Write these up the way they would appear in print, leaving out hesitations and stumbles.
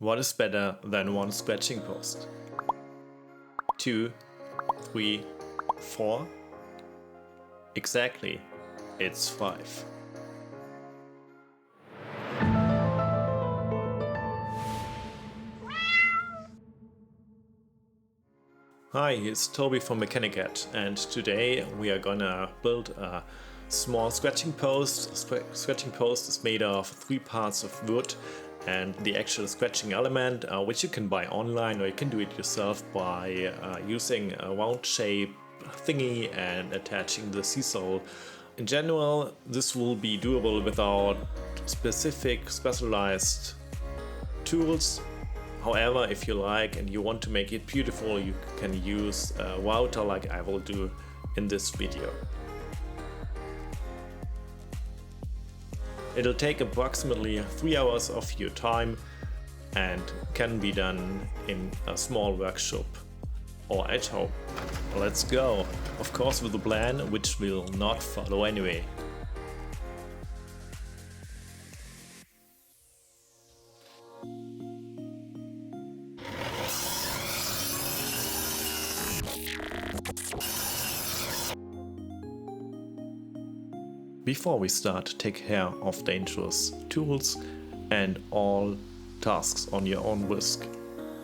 What is better than one scratching post? 2, 3, 4? Exactly, it's 5. Hi, it's Tobi from MechaniCat, and today we are gonna build a small scratching post. Scratching post is made of 3 parts of wood and the actual scratching element, which you can buy online, or you can do it yourself by using a round shape thingy and attaching the C-sole. In general, this will be doable without specialized tools. However, if you like and you want to make it beautiful, you can use a router like I will do in this video. It'll take approximately 3 hours of your time and can be done in a small workshop or at home. Let's go! Of course with a plan which will not follow anyway. Before we start, take care of dangerous tools and all tasks on your own risk.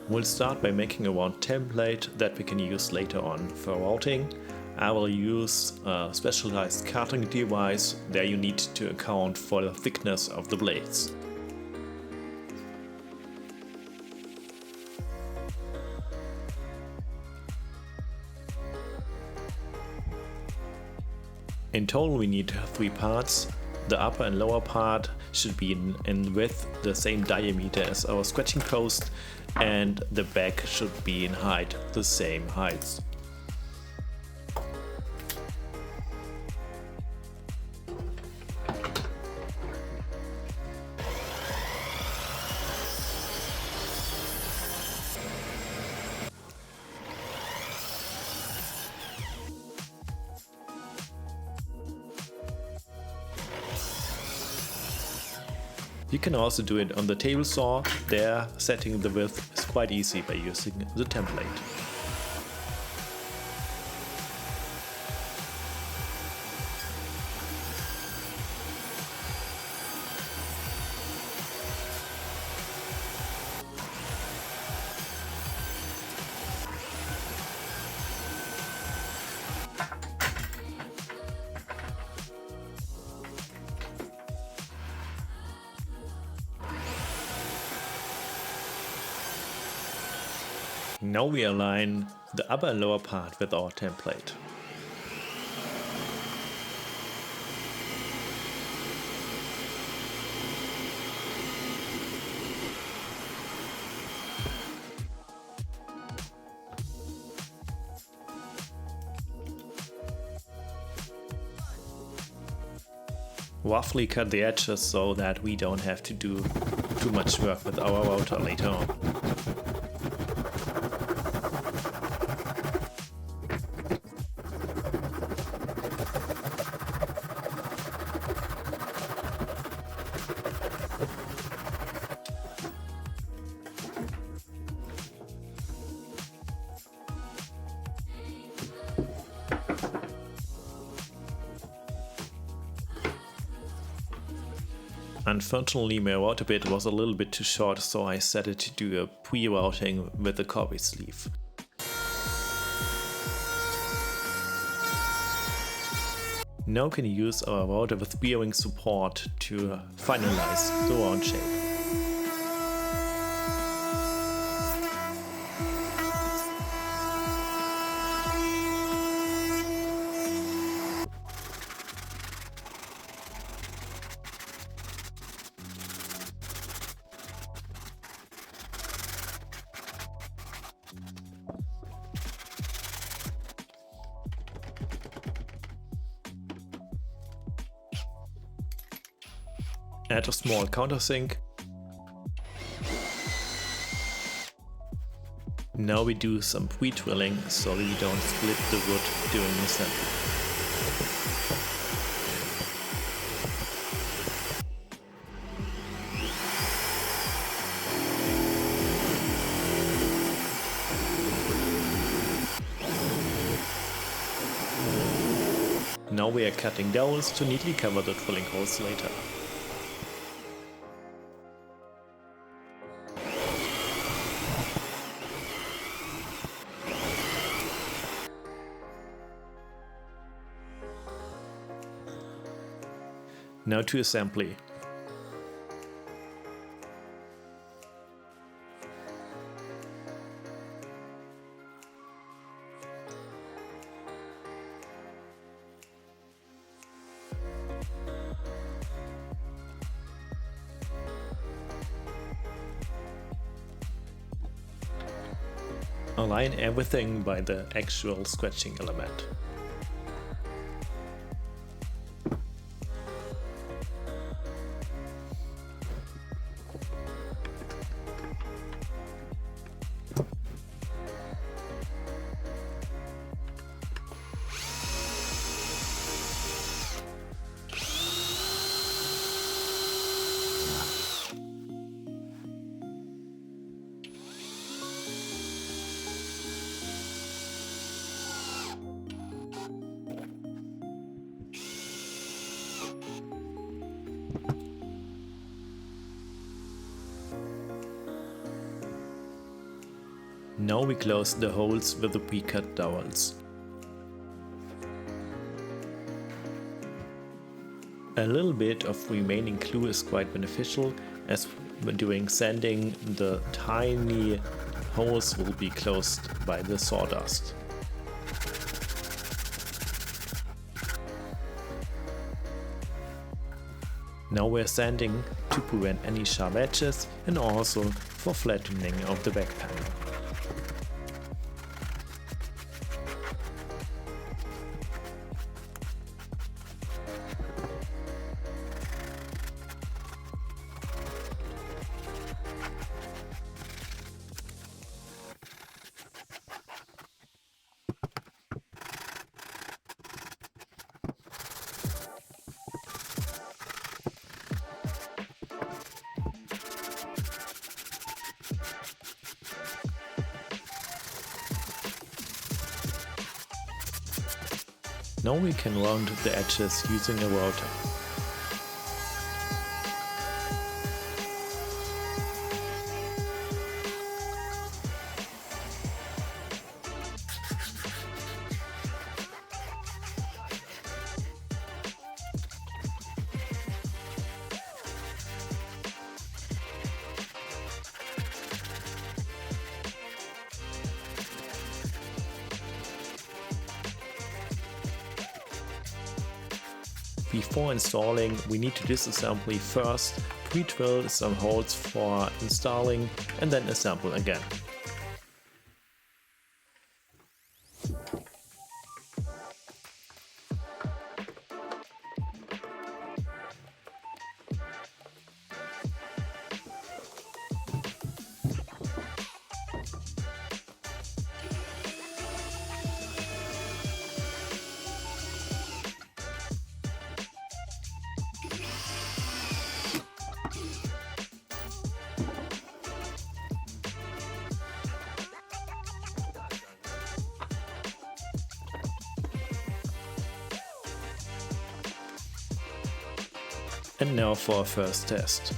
We'll start by making a round template that we can use later on for routing. I will use a specialized cutting device. There you need to account for the thickness of the blades. In total we need 3 parts. The upper and lower part should be in width the same diameter as our scratching post, and the back should be in height the same height. You can also do it on the table saw. There, setting the width is quite easy by using the template. Now we align the upper and lower part with our template. Roughly cut the edges so that we don't have to do too much work with our router later on. Unfortunately, my router bit was a little bit too short, so I decided to do a pre-routing with the copy sleeve. Now we can use our router with bearing support to finalize the round shape. Add a small countersink. Now we do some pre-drilling so we don't split the wood during assembly. Now we are cutting dowels to neatly cover the drilling holes later. Now to assembly. Align everything by the actual scratching element. Now we close the holes with the pre-cut dowels. A little bit of remaining glue is quite beneficial, as during sanding the tiny holes will be closed by the sawdust. Now we're sanding to prevent any sharp edges and also for flattening of the back panel. Now we can round the edges using a router. Before installing, we need to disassembly first, pre-drill some holes for installing and then assemble again. And now for our first test.